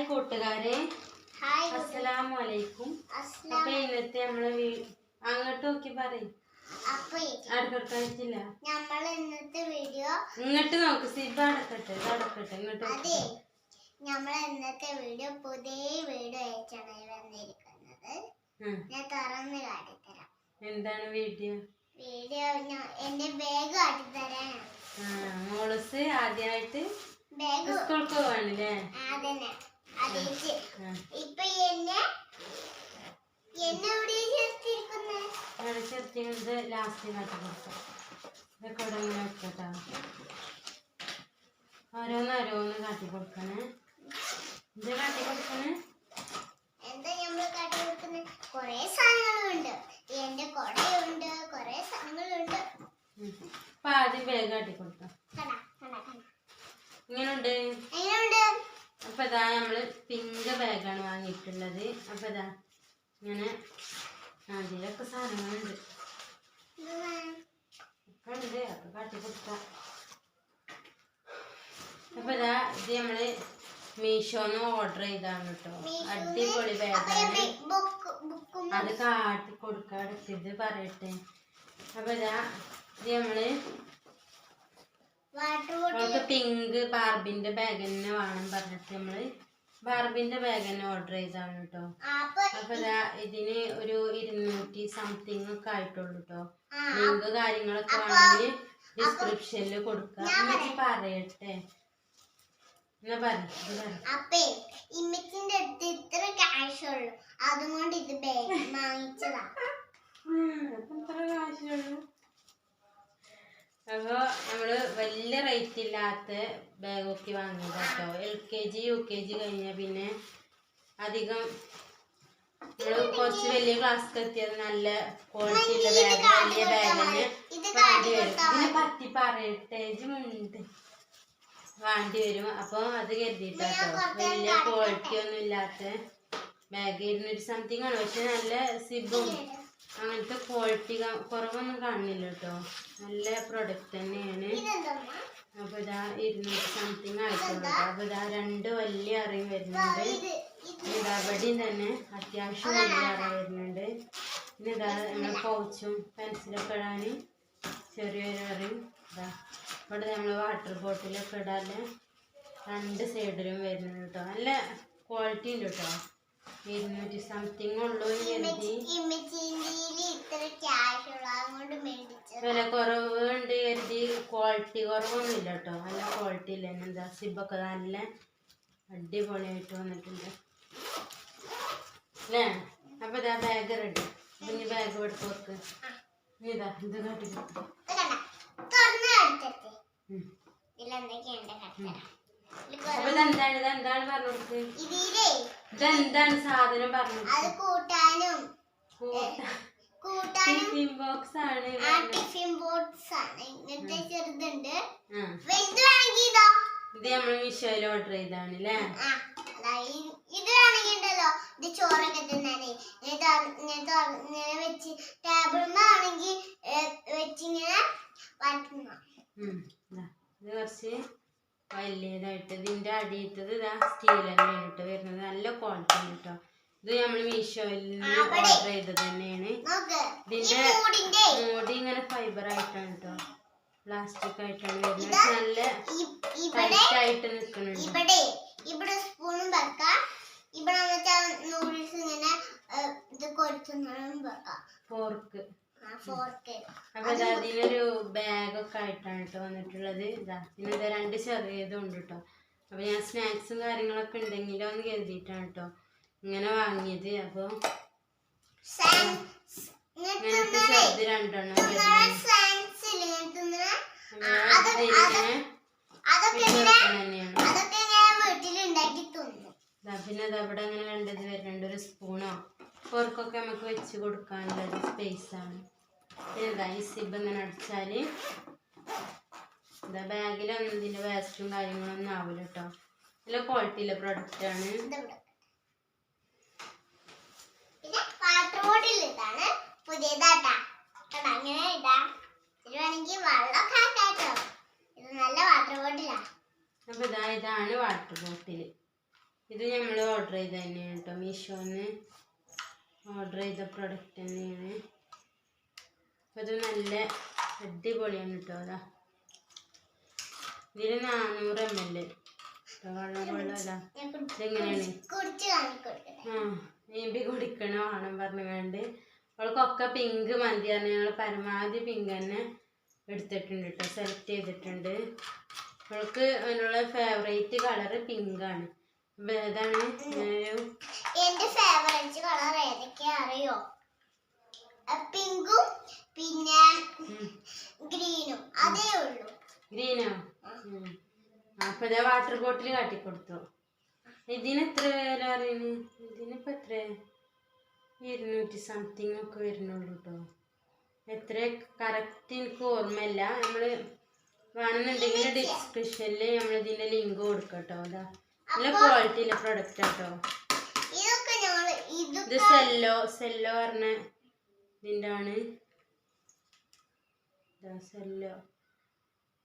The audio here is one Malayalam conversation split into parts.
കൂട്ടുകാരെ, അസ്സലാമു അലൈക്കും. അപ്പൊ ഇന്നത്തെ നമ്മള് അങ്ങോട്ട് നോക്കി പറയും അടുക്കട്ടില്ല. ഇന്നത്തെ വീഡിയോ ഇങ്ങോട്ട് നോക്ക്, സിബ് അടക്കട്ടെ ഇങ്ങോട്ട്. ഇന്നത്തെ വീഡിയോ പുതിയ വീഡിയോ അയച്ചാണ് വന്നിരിക്കുന്നത്. ഞാൻ തുറന്ന് കാട്ടിത്തരാം. എന്താണ് വീഡിയോ? എന്റെ ബാഗ് കാട്ടിത്തരാനാണ്. മോളസ് ആദ്യമായിട്ട് സ്കൂൾക്ക് പോവാണല്ലേ? അതന്നെ. ഇപ്പൊ എന്നെ ചേർത്തിക്കുന്നത് ലാസ്റ്റ് കാട്ടി കൊടുക്കാം. ഇതൊക്കെ ഇവിടെ ഇങ്ങനെ വെക്കട്ടാ. ഓരോന്ന് കാട്ടി കൊടുക്കണേ. ഇത് കാട്ടി കൊടുക്കണേ. എന്താ നമ്മള് കാട്ടി കൊടുക്കണേ? കൊറേ സാധനങ്ങളുണ്ട്. എന്റെ കൊടയുണ്ട്, കൊറേ സാധനങ്ങളുണ്ട്. അപ്പൊ ആദ്യം ബാഗ് കാട്ടി കൊടുക്കാം. ഇങ്ങനുണ്ട്. അപ്പൊ ഇതാ നമ്മള് പിങ്ക് ബാഗാണ് വാങ്ങിയിട്ടുള്ളത്. അപ്പൊ ഇതാ ഇങ്ങനെ അതിലൊക്കെ സാധനങ്ങളുണ്ട്. ഒക്കെ കാട്ടി കൊടുക്കാം. അപ്പൊ ഇതാ ഇത് നമ്മള് മീഷോന്ന് ഓർഡർ ചെയ്താണ് കേട്ടോ. അടിപൊളി ബാഗാണ്. അത് കാട്ടി കൊടുക്കാടുക്കത് പറയട്ടെ. അപ്പൊ ഇതാ ഇത് നമ്മള് നമുക്ക് പിങ്ക് ബാർബിന്റെ ബാഗ് തന്നെ വേണം പറഞ്ഞിട്ട് നമ്മള് ബാർബിന്റെ ബാഗ് തന്നെ ഓർഡർ ചെയ്താണ് കേട്ടോ. അപ്പൊ ഇതാ ഇതിന് ഒരു 200 സംതിങ് ഒക്കെ ആയിട്ടുള്ളൂ കേട്ടോ. ലിങ്ക് കാര്യങ്ങളൊക്കെ വേണമെങ്കിൽ ഡിസ്ക്രിപ്ഷനിൽ കൊടുക്കാം. എന്നിട്ട് പറയട്ടെ. എന്നാ ഇമ്മച്ചിന്റെ അടുത്ത് ഇത്ര ക്യാഷ് ഉള്ളു, അതുകൊണ്ട് ഇത് ബാഗ് വാങ്ങിച്ചതാ. അപ്പൊ നമ്മള് വലിയ റേറ്റ് ഇല്ലാത്ത ബാഗൊക്കെ വാങ്ങിയത് കേട്ടോ. LKG UKG കഴിഞ്ഞ പിന്നെ അധികം നമ്മള് കുറച്ച് വലിയ ക്ലാസ് എത്തിയത് നല്ല ക്വാളിറ്റി ഉള്ള ബാഗ്, വലിയ ബാഗ് തന്നെ വേണ്ടി വരും. ഇതിനെ പറ്റി പറയട്ടെ വേണ്ടി വരും. അപ്പൊ അത് കരുതിയിട്ടോ. വലിയ ക്വാളിറ്റി ഒന്നും ഇല്ലാത്ത ബാഗ് 200 സംതിങ് ആണ്. പക്ഷെ നല്ല സിബും അങ്ങനത്തെ ക്വാളിറ്റി കുറവൊന്നും കാണുന്നില്ല കേട്ടോ. നല്ല പ്രൊഡക്റ്റ് തന്നെയാണ്. അപ്പൊ ഇതാ 200 സംതിങ് ആയിട്ടുള്ളൂ. അപ്പൊ ഇതാ 2 വലിയ അറിയും വരുന്നുണ്ട്. ഇതവിടെയും തന്നെ അത്യാവശ്യം വലിയ അറ വരുന്നുണ്ട്. പിന്നെ ഇതാ നമ്മളെ പൗച്ചും പെൻസിലൊക്കെ ഇടാന് ചെറിയൊരു അറിയും. ഇതാ ഇവിടെ നമ്മൾ വാട്ടർ ബോട്ടിലൊക്കെ ഇടാന് 2 സൈഡിലും വരുന്നുണ്ട് കേട്ടോ. നല്ല ക്വാളിറ്റി ഉണ്ട് കേട്ടോ. 200 സംതിങ് ഉള്ളൂ കരുതി. വില കുറവുണ്ട് കരുതി ക്വാളിറ്റി കുറവൊന്നും ഇല്ല കേട്ടോ. നല്ല ക്വാളിറ്റി ഇല്ല. എന്താ സിബൊക്കെ നല്ല അടിപൊളിയായിട്ട് വന്നിട്ടുണ്ട് അല്ലേ? അപ്പൊ ഇതാ ബാഗ് റെഡി. ഇനി ബാഗ് എടുത്ത് വെക്ക്. ഇതാ ഇത് കാട്ടി കൊടുക്കും. അപ്പൊ ഇതെന്താണ് പറഞ്ഞു കൊടുക്ക്. ഇതെന്താണ് സാധനം പറഞ്ഞു? ടിഫിൻ ബോക്സ് ആണ്. ഇത് നമ്മള് മീഷോയിൽ ഓർഡർ ചെയ്താണ് അല്ലേ? ഇത് വേണമെങ്കിണ്ടല്ലോ, ഇത് ചോറൊക്കെ തിന്നാനേ ഇങ്ങനെ വെച്ച് ടേബിളിലാണെങ്കിൽ വെച്ചിങ്ങനെ ഇത് കുറച്ച് വലിയതായിട്ട്. ഇതിന്റെ അടിയിട്ടത് ഇതാ സ്റ്റീൽ തന്നെയാണ് ഇട്ട് വരുന്നത്. നല്ല ക്വാളിറ്റി ആണ് കേട്ടോ. ഇത് നമ്മൾ മീഷോയിൽ ഓർഡർ ചെയ്തത് തന്നെയാണ്. ഇതിന്റെ മൂടി ഇങ്ങനെ ഫൈബർ ആയിട്ടാണ് കേട്ടോ. പ്ലാസ്റ്റിക് ആയിട്ടാണ് വരുന്നത്. നല്ല ടൈറ്റ് ആയിട്ട് നിൽക്കുന്നുണ്ട്. ഇവിടെ സ്പൂണും വെക്കാം. ഇവിടെ നൂഡിൽസ് ഇങ്ങനെ ഇത് കൊടുത്തും വെക്കാം. ഫോർക്ക്. അപ്പൊ അതിനൊരു ബാഗൊക്കെ ആയിട്ടാണ് കേട്ടോ വന്നിട്ടുള്ളത്. ഇതാ പിന്നെ 2 ചെറിയതും ഉണ്ട് കേട്ടോ. അപ്പൊ ഞാൻ സ്നാക്സും കാര്യങ്ങളൊക്കെ ഉണ്ടെങ്കിലോ എന്ന് കരുതിയിട്ടാണ് കേട്ടോ ഇങ്ങനെ വാങ്ങിയത്. അപ്പൊ ഇങ്ങനത്തെ ചെറുത് 2 എണ്ണം തന്നെയാണ്. പിന്നെ അതവിടെ അങ്ങനെ 2 ഇത് വരുന്നുണ്ട്. ഒരു സ്പൂണോ ഫോർക്കൊക്കെ നമുക്ക് വെച്ച് കൊടുക്കാനുള്ള ഒരു സ്പേസ് ആണ്. പിന്നെ ഇതാ ഈ സിബ് ഇങ്ങനെ അടിച്ചാല് ഇതാ ബാഗിലൊന്നും ഇതിന്റെ വേസ്റ്റും കാര്യങ്ങളൊന്നും ആവില്ല കേട്ടോ. നല്ല ക്വാളിറ്റിയുള്ള പ്രൊഡക്റ്റ് ആണ്. അപ്പൊ ഇതാണ് വാട്ടർ ബോട്ടില്. ഇത് നമ്മൾ ഓർഡർ ചെയ്ത് തന്നെയാണ് കേട്ടോ, മീഷോന്ന് ഓർഡർ ചെയ്ത പ്രൊഡക്റ്റ് തന്നെയാണ്. അപ്പോൾ ഇത് നല്ല അടിപൊളിയാണ് കേട്ടോ. അതാ ഇതിൽ 400 ml വെള്ളമല്ല. ഇതെങ്ങനെയാണ് നീമ്പി കുടിക്കണോ വേണം പറഞ്ഞുകൊണ്ട് അവൾക്കൊക്കെ പിങ്ക് മന്തി പറഞ്ഞ് ഞങ്ങൾ പരമാവധി പിങ്ക് തന്നെ എടുത്തിട്ടുണ്ട് കേട്ടോ, സെലക്ട് ചെയ്തിട്ടുണ്ട്. അവൾക്ക് അതിനുള്ള ഫേവറേറ്റ് കളറ് പിങ്കാണ്. അപ്പം ഏതാണ് എന്റെ ഫേവറേറ്റ് കളർ ഏതൊക്കെയാ അറിയോ? പിങ്കും പിന്നെ ഗ്രീനും, അതേ ഉള്ളൂ. ഗ്രീനോ? അപ്പൊ ഇതാ വാട്ടർ ബോട്ടിൽ കാട്ടിക്കൊടുത്തു. ഇതിന് എത്ര വില അറിയുന്നു? ഇതിനിപ്പോ എത്ര 200 സംതിങ് ഒക്കെ വരുന്നുള്ളൂ കേട്ടോ. എത്ര കറക്റ്റ് എനിക്ക് ഓർമ്മയില്ല. നമ്മള് വേണമെന്നുണ്ടെങ്കിൽ ഡിസ്ക്രിപ്ഷനിൽ നമ്മൾ ഇതിന്റെ ലിങ്ക് കൊടുക്കാം കേട്ടോ. അതാ നല്ല ക്വാളിറ്റിയിലെ പ്രൊഡക്റ്റ് ആട്ടോ. ഇത് സെല്ലോ പറഞ്ഞ ഇതിൻ്റെ ആണ്. സെല്ലോ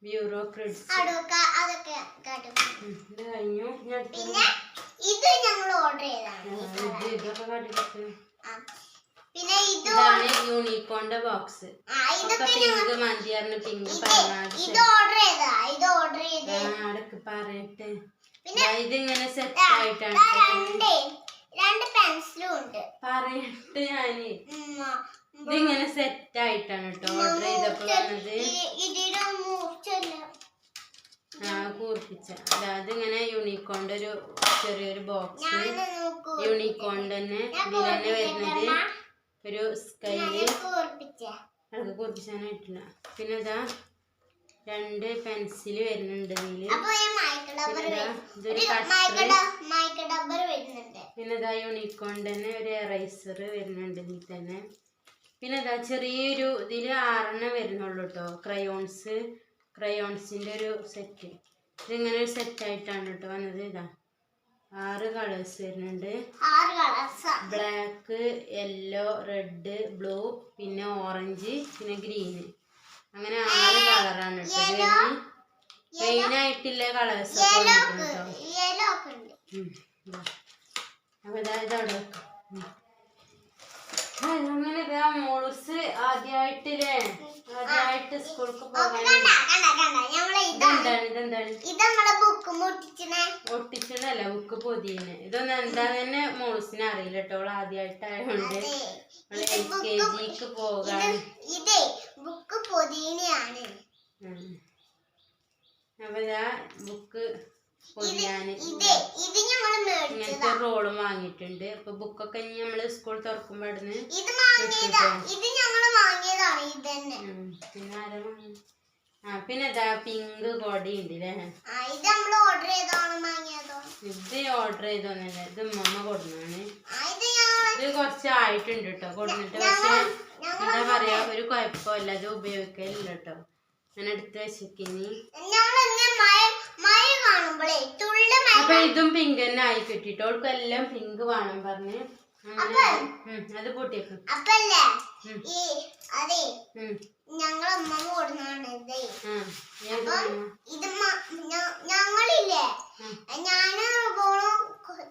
ബ്യൂറോ ക്രെഡിറ്റ്സ് ഇത് കഴിഞ്ഞു. ഇത് ഞങ്ങൾ ഓർഡർ ചെയ്തതാണ്. ഇതൊക്കെ കാട്ടിക്കൊടുത്തു. പിന്നെ ഇതാണ് യൂണിക്കോണിന്റെ ബോക്സ്. പിങ്ക് മന്തി പറഞ്ഞ പിങ്ക് അടക്ക് പറയട്ടെ. ഇതിങ്ങനെ സെറ്റ് ആയിട്ടാണ് പറയട്ടെ ഞാന്. ഇതിങ്ങനെ സെറ്റ് ആയിട്ടാണ് കേട്ടോ ഓർഡർ ചെയ്തപ്പോ വന്നത്. കൂർപ്പിച്ച അതിങ്ങനെ യൂണിക്കോണിന്റെ ഒരു ചെറിയൊരു ബോക്സ്. യൂണിക്കോണിന്റെ തന്നെ ഇതിൽ തന്നെ വരുന്നത് ഒരു സ്കൈല് അതൊക്കെ കൂർപ്പിച്ചാനായിട്ടില്ല. പിന്നെ ഇതാ 2 പെൻസില് വരുന്നുണ്ട് ഇതില്. പിന്നെ ഇതാ യൂണിക്കോണിന്റെ തന്നെ ഒരു എറൈസർ വരുന്നുണ്ട് ഇതിൽ തന്നെ. പിന്നെ ഇതാ ചെറിയൊരു ഇതില് 6 വരുന്നുള്ളൂ കേട്ടോ, ക്രയോൺസിന്റെ ഒരു സെറ്റ്. ഇതിങ്ങനെ ഒരു സെറ്റ് ആയിട്ടാണ് കേട്ടോ വന്നത്. ഇതാ 6 കളേഴ്സ് വരുന്നുണ്ട്. ബ്ലാക്ക്, യെല്ലോ, റെഡ്, ബ്ലൂ, പിന്നെ ഓറഞ്ച്, പിന്നെ ഗ്രീന്, അങ്ങനെ 6 കളറാണ് കേട്ടോ. മെയിൻ ആയിട്ടുള്ള കളേഴ്സ് ഒക്കെ കേട്ടോ. അപ്പൊ ഇതായത് അവിടെ വെക്കാം. അങ്ങനെ ഇതാ മോളൂസ് ആദ്യമായിട്ട് സ്കൂൾക്ക് പോകാൻ ഒട്ടിച്ചണല്ല ബുക്ക് പൊതിയണ്. ഇതൊന്നും എന്താ തന്നെ മോളൂസിനെ അറിയില്ല കേട്ടോ. അവൾ ആദ്യമായിട്ടായോണ്ട് LKGക്ക് പോകാൻ. അപ്പൊ ഇതാ ബുക്ക് പൊതിയാന് ഇങ്ങനത്തെ റോളും വാങ്ങിയിട്ടുണ്ട്. അപ്പൊ ബുക്കൊക്കെ ഇനി നമ്മള് സ്കൂൾ തുറക്കുമ്പോ പിന്നെ പിന്നെ ഇതാ പിങ്ക് കൊടയുണ്ട് അല്ലേ. ഇത് ഓർഡർ ചെയ്തോന്നല്ല, ഇത് ഉമ്മ കൊടുന്നാണ്. ഇത് കുറച്ചായിട്ടുണ്ട് കേട്ടോ കൊടുത്തിട്ട്. പക്ഷെ എന്താ പറയാ, ഒരു കുഴപ്പമില്ല, അത് ഉപയോഗിക്കലില്ല കേട്ടോ. ഞാൻ എടുത്ത് വെച്ചിനി. അപ്പൊ ഇതും പിങ്ക് തന്നെ ആയി കിട്ടിട്ടോ. അവൾക്ക് എല്ലാം പിങ്ക് വേണം പറഞ്ഞ് അത് പൊട്ടിയേക്കും. ഞങ്ങളമ്മ കൊടുന്നാണ് ഞങ്ങളില്ലേ, ഞാന്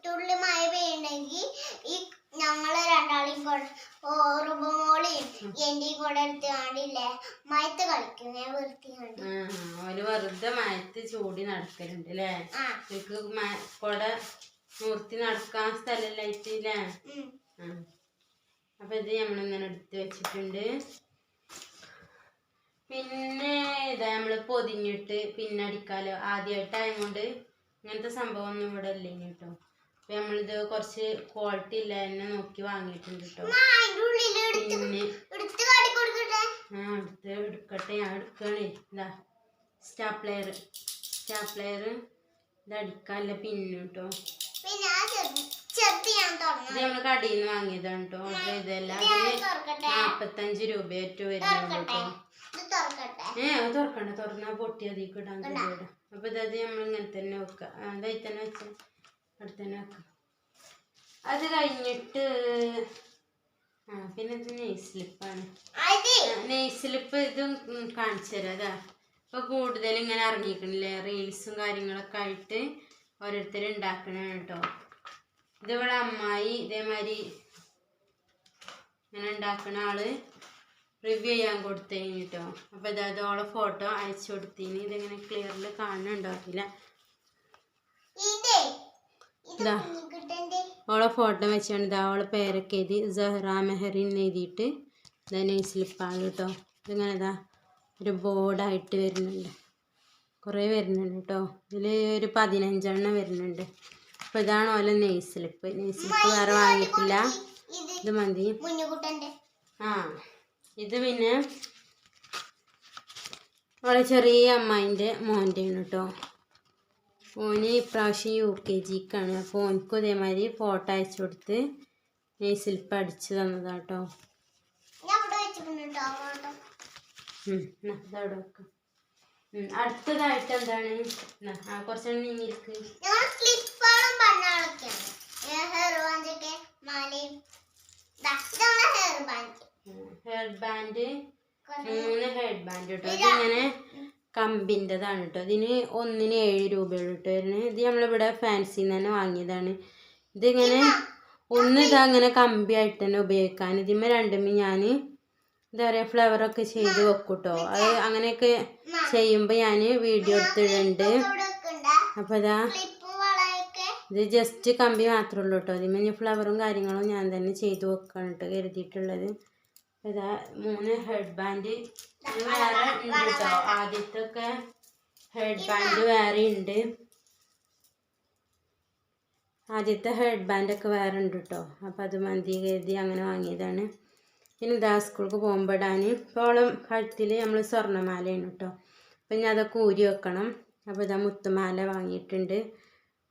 തുള്ളി മഴ പെയ്യുണ്ടെങ്കിൽ ഈ ഞങ്ങള് രണ്ടാളെയും റുബോളിയും എന്റെയും കൂടെ എടുത്ത് കാണില്ലേ മയത്ത് കളിക്കുന്നേ വൃത്തിയുണ്ട്. വെറുതെ മയത്ത് ചൂടി നടക്കലുണ്ട് അല്ലേ. കൊട മൂർത്തി നടക്കാൻ സ്ഥലമില്ലായിട്ടില്ലേ. അപ്പൊ ഇത് നമ്മളിങ്ങനെ എടുത്ത് വെച്ചിട്ടുണ്ട്. പിന്നെ ഇതാ നമ്മള് പൊതിഞ്ഞിട്ട് പിന്നെ അടിക്കാലോ. ആദ്യമായിട്ടായതുകൊണ്ട് ഇങ്ങനത്തെ സംഭവം ഒന്നും ഇവിടെ ഇല്ലെങ്കിൽ കേട്ടോ. അപ്പൊ നമ്മളിത് കുറച്ച് ക്വാളിറ്റി ഇല്ല തന്നെ നോക്കി വാങ്ങിയിട്ടുണ്ട് കേട്ടോ. പിന്നെ എടുക്കട്ടെ, ഞാൻ എടുക്കണേ. ഇതാ സ്റ്റാപ്ലെയർ ഇത് അടിക്കാല്ല പിന്നു കേട്ടോ. ഇത് നമ്മള് കടയിൽ നിന്ന് വാങ്ങിയതാണ് കേട്ടോ. ഓർഡർ ചെയ്തല്ല. അതിന് 45 രൂപ ഏറ്റവും വരുന്നുള്ളൂ കേട്ടോ. അത് തുറക്കണ്ട, തുറന്നാ പൊട്ടി അതിലേക്ക് ഇടാൻ കഴിയൂല. അപ്പൊ ഇതത് നമ്മൾ ഇങ്ങനെ തന്നെ വെക്കാം. അതായി തന്നെ വെച്ച അടുത്ത് തന്നെ വെക്കാം. അത് കഴിഞ്ഞിട്ട് പിന്നെ ഇത് നെയ് സ്ലിപ്പാണ്. നെയ് സ്ലിപ്പ് ഇതും കാണിച്ചു തരാം. അതാ ഇപ്പൊ കൂടുതൽ ഇങ്ങനെ ഇറങ്ങിക്കണില്ലേ റീൽസും കാര്യങ്ങളൊക്കെ ആയിട്ട് ഓരോരുത്തർ ഉണ്ടാക്കണതാണ് കേട്ടോ. ഇതിവിടെ അമ്മായി ഇതേമാതിരി ഇങ്ങനെ ഉണ്ടാക്കണ ആള് റിവ്യൂ ചെയ്യാൻ കൊടുത്തേന് കേട്ടോ. അപ്പോൾ ഇതായത് ഓളെ ഫോട്ടോ അയച്ചു കൊടുത്തിന്. ഇതിങ്ങനെ ക്ലിയറിൽ കാണുന്നുണ്ടാവില്ല. ഇതാ ഓളെ ഫോട്ടോ വെച്ചാണ് ഇതാ ഓളെ പേരൊക്കെ എഴുതി സഹ്റ മെഹറിൻ എഴുതിയിട്ട് ഇതാ നെയ്സ്ലിപ്പാണ് കേട്ടോ. ഇതിങ്ങനെ ഇതാ ഒരു ബോർഡായിട്ട് വരുന്നുണ്ട്, കുറേ വരുന്നുണ്ട് കേട്ടോ. ഇതിൽ ഒരു 15 വരുന്നുണ്ട്. അപ്പോൾ ഇതാണ് ഓലെ നെയ്സ്ലിപ്പ്. നെയ്സ്ലിപ്പ് വേറെ വാങ്ങിയിട്ടില്ല, ഇത് മതി. ആ ഇത് പിന്നെ ഓളെ ചെറിയ അമ്മായിൻ്റെ മോൻ്റെയാണ് കേട്ടോ. ഓന് ഇപ്രാവശ്യം UKGക്കാണ്. അപ്പോൾ ഓനക്കും ഇതേമാതിരി ഫോട്ടോ അയച്ചു കൊടുത്ത് നെയ്സ്ലിപ്പ് അടിച്ച് തന്നതാട്ടോ. ഇതവിടെ വെക്കാം. അടുത്തതായിട്ട് എന്താണ് കുറച്ചാണ് നീങ്ങിരിക്ക്. ഹെയർ ബാൻഡ് 3 ഹെയർ ബാൻഡ് കേട്ടോ. ഇതിങ്ങനെ കമ്പിൻ്റെതാണ് കേട്ടോ. ഇതിന് ഒന്നിന് 7 രൂപയുള്ളൂ കേട്ടോ വരുന്നത്. ഇത് നമ്മളിവിടെ ഫാൻസിന്ന് തന്നെ വാങ്ങിയതാണ്. ഇതിങ്ങനെ ഒന്ന് ഇതാ അങ്ങനെ കമ്പിയായിട്ട് തന്നെ ഉപയോഗിക്കാൻ. ഇതിന്മേ രണ്ടുമേ ഞാൻ എന്താ പറയുക ഫ്ലവറൊക്കെ ചെയ്ത് വെക്കും കേട്ടോ. അത് അങ്ങനെയൊക്കെ ചെയ്യുമ്പോൾ ഞാൻ വീഡിയോ എടുത്തിടുന്നുണ്ട്. അപ്പോൾ ഇതാ ഇത് ജസ്റ്റ് കമ്പി മാത്രമേ ഉള്ളൂ കേട്ടോ. അതിന്മേ ഞാൻ ഫ്ലവറും കാര്യങ്ങളും ഞാൻ തന്നെ ചെയ്ത് വെക്കാണ് കേട്ടോ കരുതിയിട്ടുള്ളത്. ഇതാ 3 ഹെഡ് ബാൻഡ് വേറെ ഉണ്ട് കേട്ടോ. ആദ്യത്തെ ഒക്കെ ഹെഡ് ബാൻഡ് വേറെ ഉണ്ട്. ആദ്യത്തെ ഹെഡ് ബാൻഡൊക്കെ വേറെ ഉണ്ട് കേട്ടോ. അപ്പോൾ അത് മതി കരുതി അങ്ങനെ വാങ്ങിയതാണ്. പിന്നെ ഇതാ സ്കൂൾക്ക് പോകുമ്പോൾ ഇടാൻ ഇപ്പോഴും കഴുത്തിൽ നമ്മൾ സ്വർണ്ണമാലയാണ് കേട്ടോ. അപ്പം ഞാൻ അതൊക്കെ ഊരി വെക്കണം. അപ്പോൾ ഇതാ മുത്തുമാല വാങ്ങിയിട്ടുണ്ട്.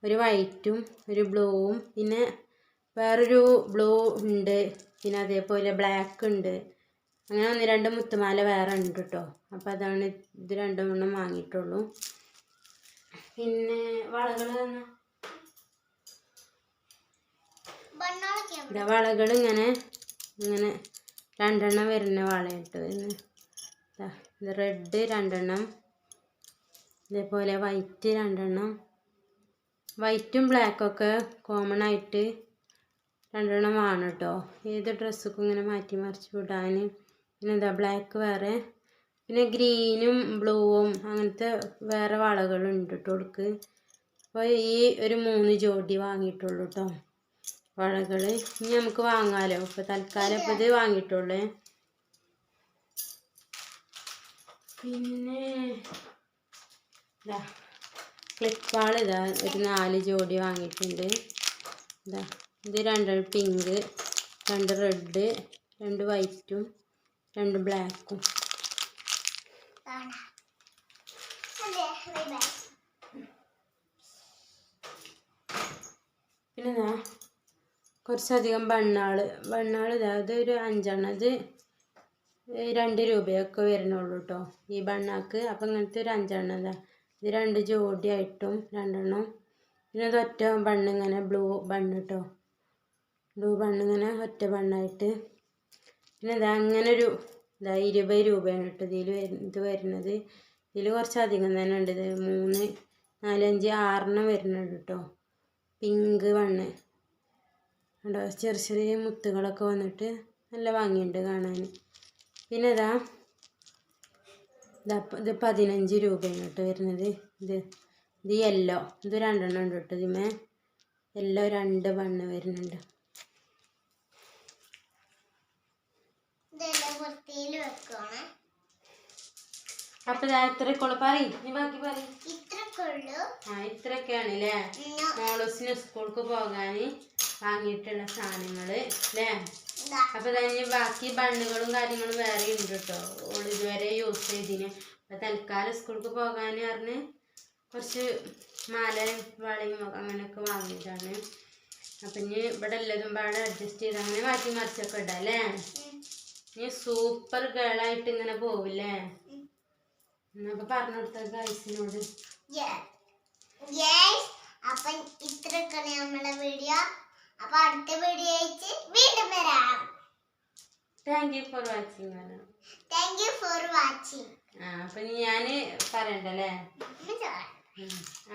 ഒരു വൈറ്റും ഒരു ബ്ലൂവും പിന്നെ വേറൊരു ബ്ലൂ ഉണ്ട്. പിന്നെ അതേപോലെ ബ്ലാക്ക് ഉണ്ട്. അങ്ങനെ 1-2 മുത്തുമാല വേറെ ഉണ്ട് കേട്ടോ. അപ്പോൾ അതാണ് ഇത് 2 വാങ്ങിയിട്ടുള്ളൂ. പിന്നെ വളകൾ വളകൾ ഇങ്ങനെ 2 വരുന്ന വളയിട്ട് ഇത് റെഡ് 2, ഇതേപോലെ വൈറ്റ് 2. വൈറ്റും ബ്ലാക്കൊക്കെ കോമൺ ആയിട്ട് 2 വേണം കേട്ടോ. ഏത് ഡ്രസ്സൊക്കെ ഇങ്ങനെ മാറ്റി മറിച്ച് വിടാൻ. പിന്നെ എന്താ ബ്ലാക്ക് വേറെ, പിന്നെ ഗ്രീനും ബ്ലൂവും അങ്ങനത്തെ വേറെ വളകളുണ്ട് കേട്ടോ അവൾക്ക്. അപ്പോൾ ഈ ഒരു 3 ജോഡി വാങ്ങിയിട്ടുള്ളൂ കേട്ടോ വളകൾ. ഇനി നമുക്ക് വാങ്ങാമല്ലോ. ഇപ്പോൾ തൽക്കാലം ഇപ്പോൾ ഇത് വാങ്ങിയിട്ടുള്ളേ. പിന്നെ ഇതാ ക്ലിപ്പാൾ ഇതാ ഒരു 4 ജോഡി വാങ്ങിയിട്ടുണ്ട്. ഇതാ ഇത് 2 പിങ്ക്, 2 റെഡ്, 2 വൈറ്റും 2 ബ്ലാക്കും. പിന്നെ ഇതാ കുറച്ചധികം ബണ്ണാൾ ഇതാ ഇത് ഒരു 5 ഇത് 2 രൂപയൊക്കെ വരുന്നുള്ളൂ കേട്ടോ ഈ ബണ്ണാക്ക്. അപ്പം ഇങ്ങനത്തെ ഒരു 5 ഇതാ ഇത് 2 ജോഡിയായിട്ടും 2. പിന്നെ ഇത് ഒറ്റ ബണ്ണ് ഇങ്ങനെ ബ്ലൂ ബണ്ണ് കേട്ടോ. ബ്ലൂ ബണ്ണ് ഇങ്ങനെ ഒറ്റ ബണ്ണായിട്ട്. പിന്നെ ഇതാ അങ്ങനെ ഒരു ഇതാ 20 രൂപയാണ് കേട്ടോ ഇത് വരുന്നത്. ഇതിൽ കുറച്ചധികം തന്നെ ഉണ്ട്. ഇത് 3, 4, 5, 6 വരുന്നുണ്ട് കേട്ടോ. പിങ്ക് ബണ്ണ് കണ്ടോ. ചെറിയ മുത്തുകളൊക്കെ വന്നിട്ട് നല്ല ഭംഗിയുണ്ട് കാണാൻ. പിന്നെ ഇതാ ഇത് 15 രൂപയാണ് കേട്ടോ വരുന്നത്. ഇത് യെല്ലോ ഇത് 2 ഉണ്ട് കേട്ടോ. ഇതിമേ യെല്ലോ 2 ബണ്ണ് വരുന്നുണ്ട്. അപ്പൊ ഇത്രക്കുള്ളൂ പറയും നീ ബാക്കി പറയും. ഇത്രയൊക്കെയാണ് അല്ലേ മോളൂസിന് സ്കൂൾക്ക് പോകാൻ വാങ്ങിയിട്ടുള്ള സാധനങ്ങൾ അല്ലേ. അപ്പൊ തന്നെ ബാക്കി ബണ്ണുകളും കാര്യങ്ങളും വേറെ ഉണ്ട് കേട്ടോ. ഇതുവരെ യൂസ് ചെയ്തിന്. അപ്പൊ തൽക്കാലം സ്കൂൾക്ക് പോകാൻ പറഞ്ഞ് കുറച്ച് മാലയും വളയും അങ്ങനെയൊക്കെ വാങ്ങിയിട്ടാണ്. അപ്പൊ ഇനി ഇവിടെ എല്ലാതും പാടെ അഡ്ജസ്റ്റ് ചെയ്ത് അങ്ങനെ മാറ്റി മറിച്ചൊക്കെ ഇടാം അല്ലേ. നീ സൂപ്പർ ഗേളായിട്ട് ഇങ്ങനെ പോവില്ലേ. എന്നൊക്കെ പറഞ്ഞു കൊടുത്ത ഗൈസിനോട്. അപ്പൊ ഇത്രയൊക്കെയാണ് നമ്മുടെ വീഡിയോ. അപ്പൊ അടുത്ത വീഡിയോ ആയിട്ട് വീണ്ടും വരാം. Thank you for watching. അപ്പൊ അപ്പൊ ഞാൻ പറയണ്ടല്ലേ.